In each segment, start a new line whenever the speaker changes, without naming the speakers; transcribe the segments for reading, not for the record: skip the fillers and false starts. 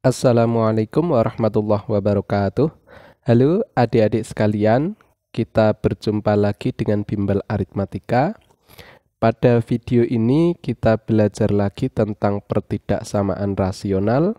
Assalamualaikum warahmatullahi wabarakatuh. Halo adik-adik sekalian, kita berjumpa lagi dengan Bimbel Aritmatika. Pada video ini kita belajar lagi tentang pertidaksamaan rasional.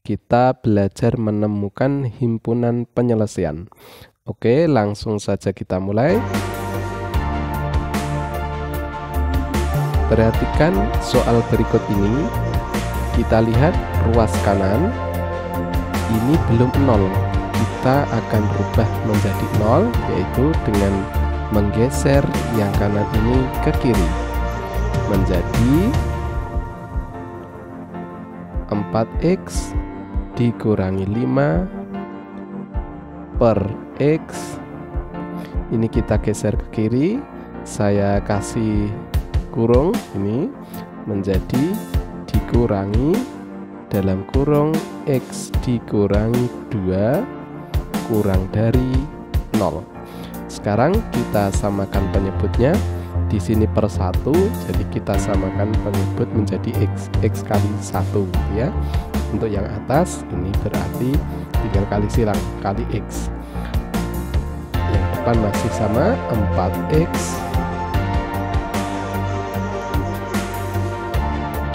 Kita belajar menemukan himpunan penyelesaian. Oke, langsung saja kita mulai. Perhatikan soal berikut ini. Kita lihat ruas kanan ini belum 0, kita akan rubah menjadi 0, yaitu dengan menggeser yang kanan ini ke kiri menjadi 4x dikurangi 5 per x. Ini kita geser ke kiri, saya kasih kurung ini menjadi dikurangi dalam kurung x dikurangi 2 kurang dari 0. Sekarang kita samakan penyebutnya. Di sini per 1, jadi kita samakan penyebut menjadi x kali 1 ya. Untuk yang atas ini berarti tinggal kali silang, kali x. Yang depan masih sama, 4x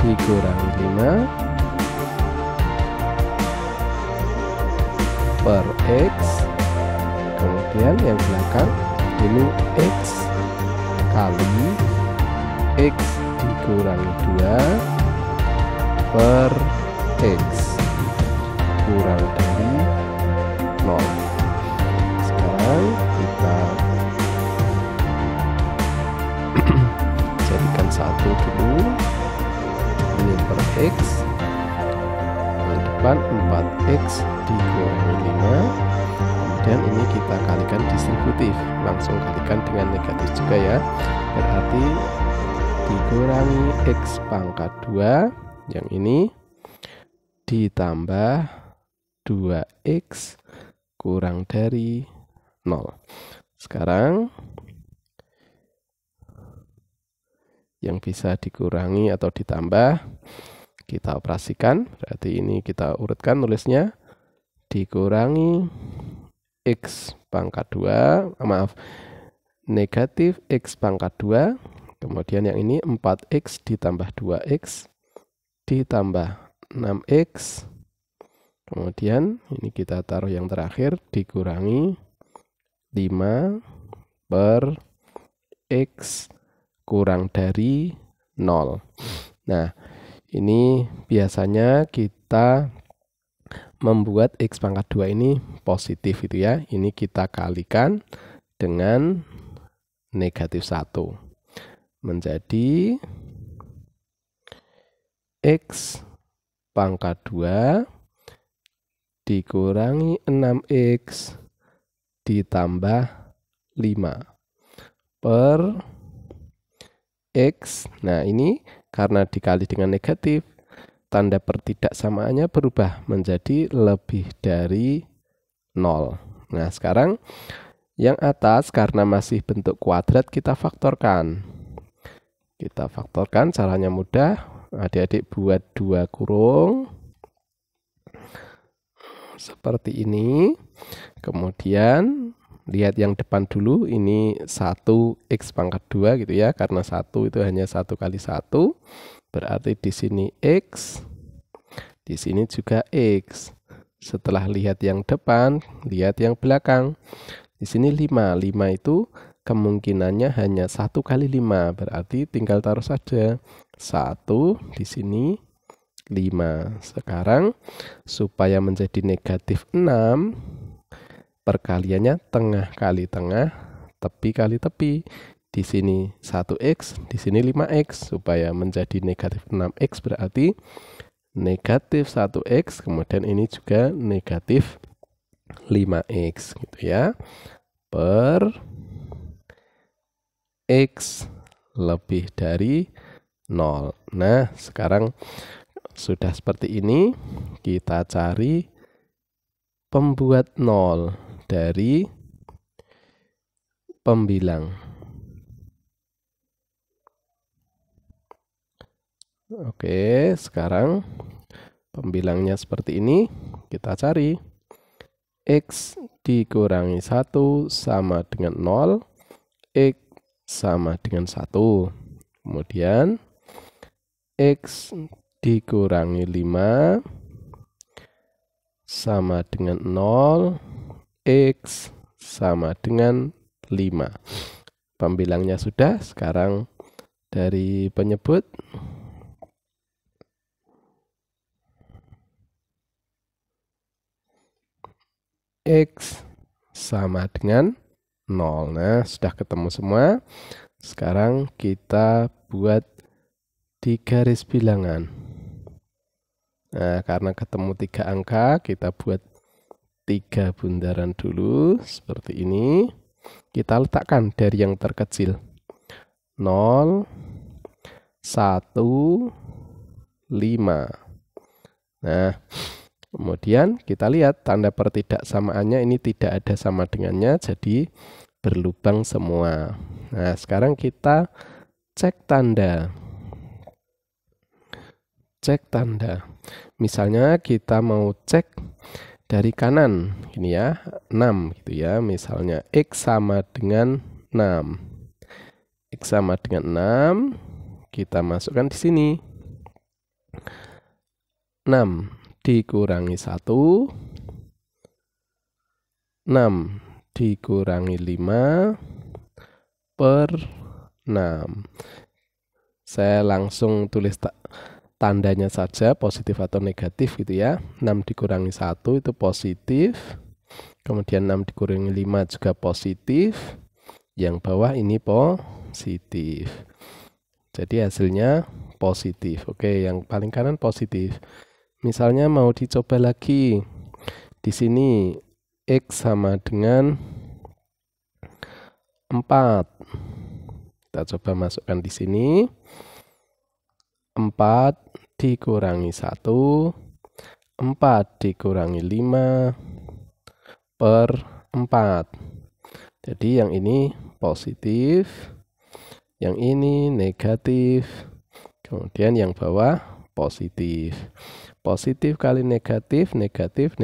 dikurangi 5 per x, kemudian yang belakang ini x kali x dikurangi 2 per x kurang dari 0. Sekarang kita jadikan 1 dulu, ini per x, yang depan 4x dikurangi 5, kemudian ini kita kalikan distributif, langsung kalikan dengan negatif juga ya, berarti dikurangi x pangkat 2, yang ini ditambah 2x kurang dari 0. Sekarang yang bisa dikurangi atau ditambah kita operasikan, berarti ini kita urutkan nulisnya, dikurangi x pangkat 2, negatif x pangkat 2, kemudian yang ini 4x ditambah 2x ditambah 6x, kemudian ini kita taruh yang terakhir, dikurangi 5 per x kurang dari 0. Nah, ini biasanya kita membuat x pangkat 2 ini positif itu ya. Ini kita kalikan dengan negatif 1 menjadi x pangkat 2 dikurangi 6x ditambah 5 per x. Nah, ini karena dikali dengan negatif, tanda pertidaksamaannya berubah menjadi lebih dari 0. Nah, sekarang yang atas karena masih bentuk kuadrat kita faktorkan. Kita faktorkan, caranya mudah. Adik-adik buat 2 kurung seperti ini. Kemudian lihat yang depan dulu, ini 1x pangkat 2 gitu ya, karena 1 itu hanya 1 kali 1, berarti di sini x, di sini juga x. Setelah lihat yang depan, lihat yang belakang. Di sini 5 itu kemungkinannya hanya 1 kali 5, berarti tinggal taruh saja 1 di sini 5. Sekarang supaya menjadi negatif 6, perkaliannya tengah kali tengah, tepi kali tepi. Di sini 1x, di sini 5x, supaya menjadi negatif 6x berarti negatif 1x, kemudian ini juga negatif 5x gitu ya, per x lebih dari 0. Nah, sekarang sudah seperti ini, kita cari pembuat 0 dari pembilang. Oke, sekarang Pembilangnya seperti ini, kita cari. X dikurangi 1 sama dengan 0, X sama dengan 1. Kemudian X dikurangi 5 sama dengan 0, X sama dengan 5. Pembilangnya sudah, sekarang dari penyebut. X sama dengan 0. Nah, sudah ketemu semua. Sekarang kita buat di garis bilangan. Nah, karena ketemu 3 angka, kita buat 3 bundaran dulu, seperti ini. Kita letakkan dari yang terkecil. 0, 1, 5. Nah, kemudian kita lihat tanda pertidaksamaannya ini tidak ada sama dengannya, jadi berlubang semua. Nah, sekarang kita cek tanda. Cek tanda. Misalnya kita mau cek dari kanan, ini ya, 6 gitu ya. Misalnya X sama dengan 6. X sama dengan 6, kita masukkan di sini. 6 dikurangi 1, 6 dikurangi 5 per 6. Saya langsung tulis tandanya saja, positif atau negatif gitu ya. 6 dikurangi 1 itu positif. Kemudian 6 dikurangi 5 juga positif. Yang bawah ini positif. Jadi hasilnya positif. Oke, yang paling kanan positif. Misalnya mau dicoba lagi. Di sini X sama dengan 4. Kita coba masukkan di sini. 4 dikurangi 1, 4 dikurangi 5 per 4. Jadi yang ini positif, yang ini negatif, kemudian yang bawah positif. Positif kali negatif, negatif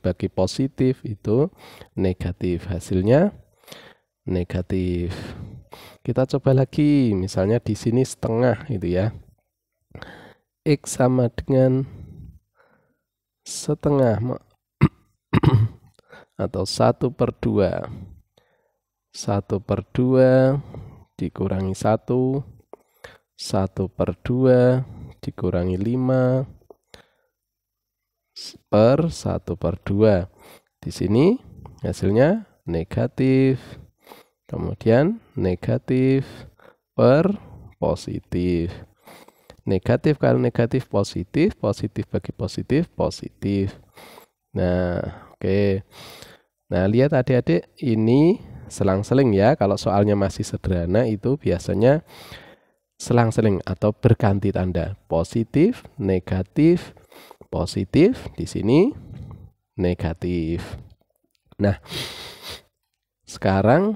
bagi positif itu negatif. Hasilnya negatif. Kita coba lagi, misalnya di sini setengah gitu ya. X sama dengan setengah atau 1/2. 1/2 dikurangi 1, 1/2 dikurangi 5 per 1/2. Di sini hasilnya negatif. Kemudian negatif per positif. Negatif kali negatif positif, positif bagi positif, positif. Nah, oke. Nah, lihat adik-adik, ini selang-seling ya. Kalau soalnya masih sederhana itu biasanya selang-seling atau berganti tanda. Positif, negatif, positif, di sini negatif. Nah, sekarang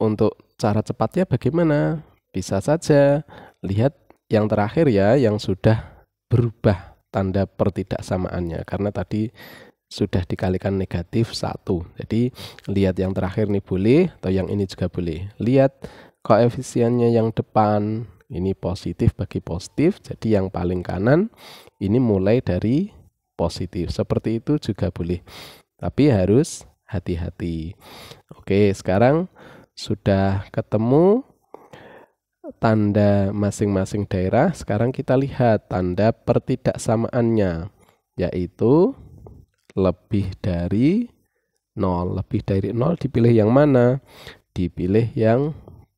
untuk cara cepatnya bagaimana? Bisa saja lihat yang terakhir ya, yang sudah berubah tanda pertidaksamaannya. Karena tadi sudah dikalikan negatif 1. Jadi lihat yang terakhir nih boleh, atau yang ini juga boleh. Lihat koefisiennya yang depan, ini positif bagi positif. Jadi yang paling kanan ini mulai dari positif. Seperti itu juga boleh. Tapi harus hati-hati. Oke, sekarang sudah ketemu tanda masing-masing daerah. Sekarang kita lihat tanda pertidaksamaannya, yaitu lebih dari 0. Lebih dari 0 dipilih yang mana? Dipilih yang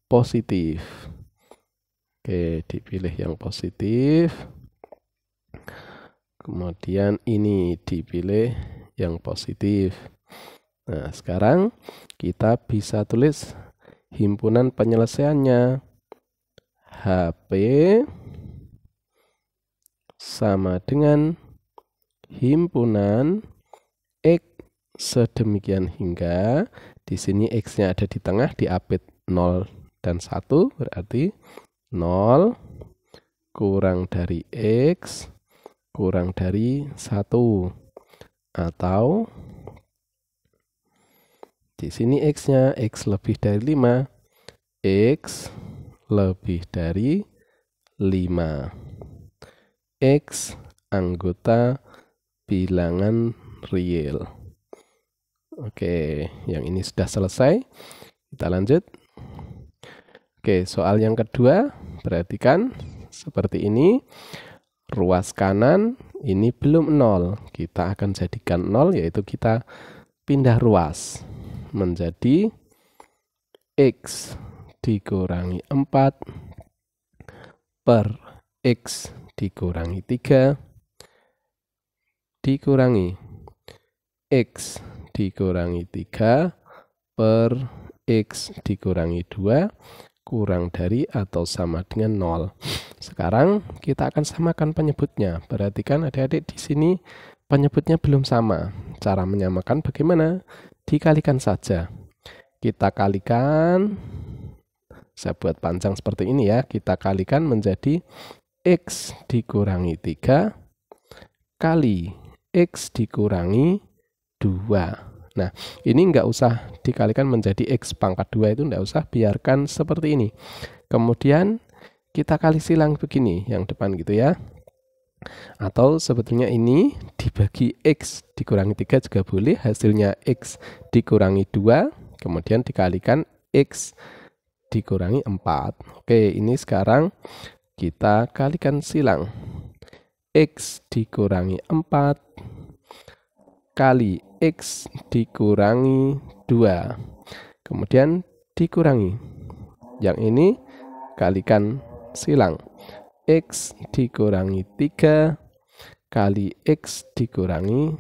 positif. Oke, dipilih yang positif. Kemudian ini dipilih yang positif. Nah, sekarang kita bisa tulis himpunan penyelesaiannya. HP sama dengan himpunan X sedemikian hingga di sini X-nya ada di tengah, diapit 0 dan 1, berarti 0 kurang dari X kurang dari 1. Atau di sini X-nya, X lebih dari 5. X lebih dari 5. X anggota bilangan real. Oke, yang ini sudah selesai. Kita lanjut. Oke, soal yang kedua, perhatikan seperti ini. Ruas kanan ini belum 0. Kita akan jadikan 0, yaitu kita pindah ruas menjadi X dikurangi 4 per X dikurangi 3 dikurangi X dikurangi 3 per X dikurangi 2 kurang dari atau sama dengan 0. Sekarang kita akan samakan penyebutnya. Perhatikan adik-adik, di sini penyebutnya belum sama. Cara menyamakan bagaimana? Dikalikan saja. Kita kalikan, saya buat panjang seperti ini ya. Kita kalikan menjadi X dikurangi 3 kali X dikurangi 2. Nah, ini enggak usah dikalikan menjadi X pangkat 2, itu enggak usah, biarkan seperti ini. Kemudian kita kali silang begini, yang depan gitu ya. Atau sebetulnya ini dibagi X dikurangi 3 juga boleh, hasilnya X dikurangi 2, kemudian dikalikan X dikurangi 4. Oke, ini sekarang kita kalikan silang. X dikurangi 4 kali X dikurangi 2. Kemudian dikurangi. Yang ini kalikan silang. X dikurangi 3 kali X dikurangi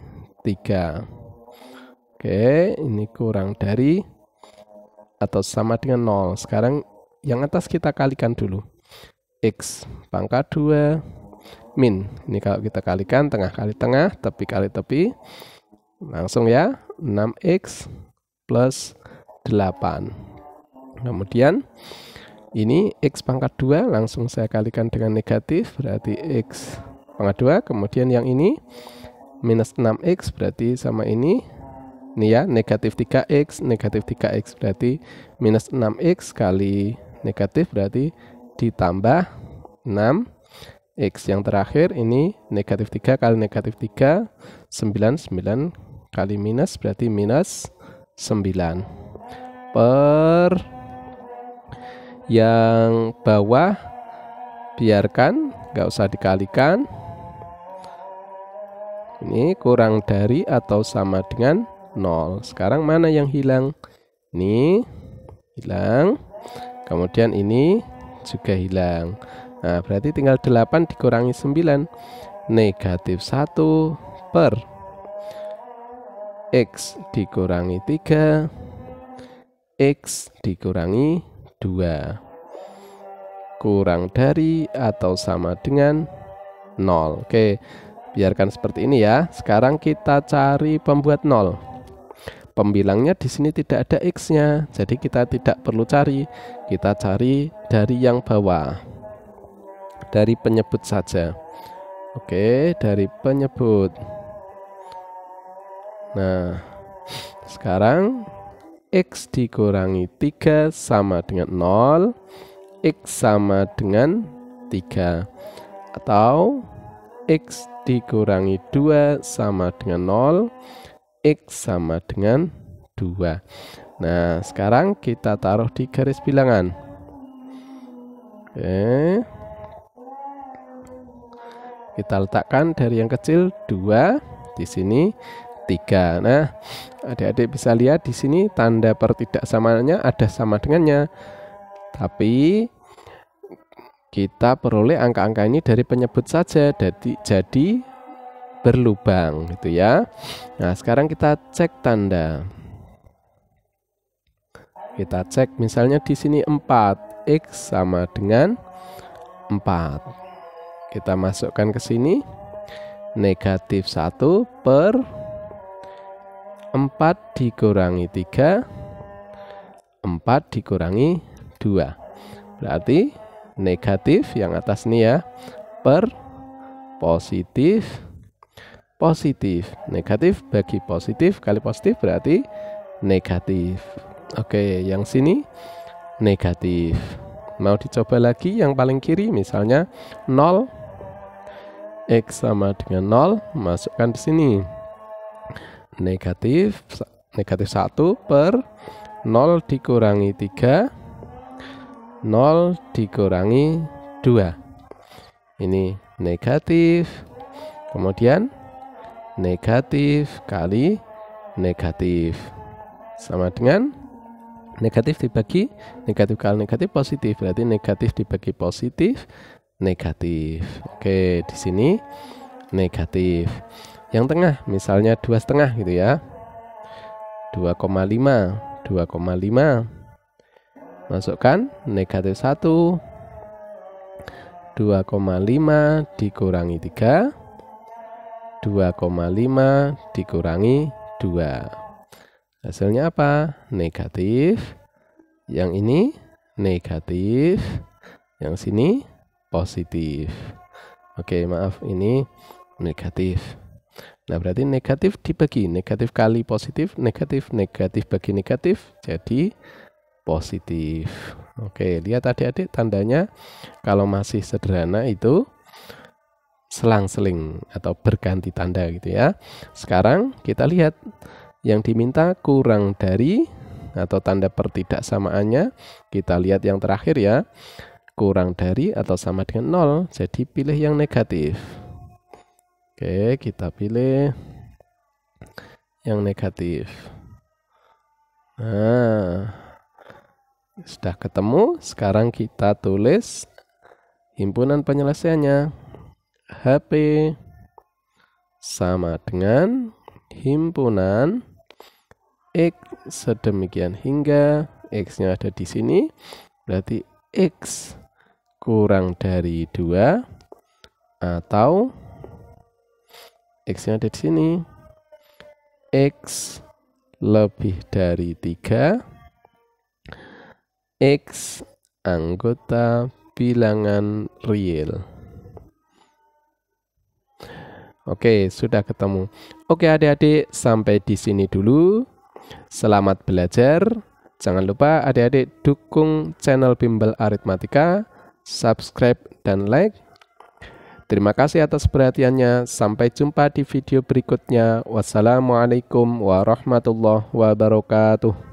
3. Oke, ini kurang dari atau sama dengan 0. Sekarang yang atas kita kalikan dulu. X pangkat 2 min. Ini kalau kita kalikan tengah kali tengah, tepi kali tepi. Langsung ya, 6X plus 8. Kemudian ini X pangkat 2 langsung saya kalikan dengan negatif, berarti X pangkat 2. Kemudian yang ini minus 6X berarti sama ini. Ini ya, negatif 3X, negatif 3X berarti minus 6X kali negatif berarti ditambah 6X. Yang terakhir ini negatif 3 kali negatif 3, 9 kali minus berarti minus 9. Per yang bawah biarkan, nggak usah dikalikan. Ini kurang dari atau sama dengan 0. Sekarang mana yang hilang? Ini hilang. Kemudian ini juga hilang. Nah, berarti tinggal 8 dikurangi 9. Negatif 1 per X dikurangi 3. X dikurangi 2. Kurang dari atau sama dengan 0. Oke, biarkan seperti ini ya. Sekarang kita cari pembuat 0. Pembilangnya di sini tidak ada X-nya, jadi kita tidak perlu cari. Kita cari dari yang bawah, dari penyebut saja. Oke, dari penyebut. Nah, sekarang X dikurangi 3 sama dengan 0, X sama dengan 3. Atau X dikurangi 2 sama dengan 0, X sama dengan 2. Nah, sekarang kita taruh di garis bilangan. Oke. Kita letakkan dari yang kecil 2, di sini 3. Nah, adik-adik bisa lihat di sini tanda pertidaksamanya ada sama dengannya. Tapi kita peroleh angka-angka ini dari penyebut saja, jadi berlubang gitu ya. Nah, sekarang kita cek tanda. Kita cek misalnya di sini 4, X sama dengan 4. Kita masukkan ke sini negatif 1 per 4 dikurangi 3, 4 dikurangi 2. Berarti negatif yang atas ini ya, per positif, positif. Negatif bagi positif kali positif berarti negatif. Oke, yang sini negatif. Mau dicoba lagi yang paling kiri, misalnya 0, X sama dengan 0, masukkan di sini. Negatif 1 per 0 dikurangi 3, 0 dikurangi 2. Ini negatif, kemudian negatif kali negatif sama dengan negatif dibagi negatif kali negatif positif, berarti negatif dibagi positif negatif. Oke, di sini negatif. Yang tengah misalnya 2,5 gitu ya, 2,5 masukkan negatif 1, 2,5 dikurangi 3, 2,5 dikurangi 2. Hasilnya apa? Negatif. Yang ini negatif. Yang sini positif. Oke, maaf, ini negatif. Nah, berarti negatif dibagi negatif kali positif, negatif bagi negatif jadi positif. Oke, lihat adik-adik tandanya kalau masih sederhana itu selang-seling atau berganti tanda gitu ya. Sekarang kita lihat yang diminta kurang dari atau tanda pertidaksamaannya. Kita lihat yang terakhir ya, kurang dari atau sama dengan 0, jadi pilih yang negatif. Oke, kita pilih yang negatif. Nah, sudah ketemu. Sekarang kita tulis himpunan penyelesaiannya. HP sama dengan himpunan X sedemikian hingga X-nya ada di sini, berarti X kurang dari 2 atau X-nya ada di sini, X lebih dari 3, X anggota bilangan real. Oke, sudah ketemu. Oke adik-adik, sampai di sini dulu. Selamat belajar. Jangan lupa adik-adik dukung channel Bimbel Aritmatika, subscribe dan like. Terima kasih atas perhatiannya. Sampai jumpa di video berikutnya. Wassalamualaikum warahmatullahi wabarakatuh.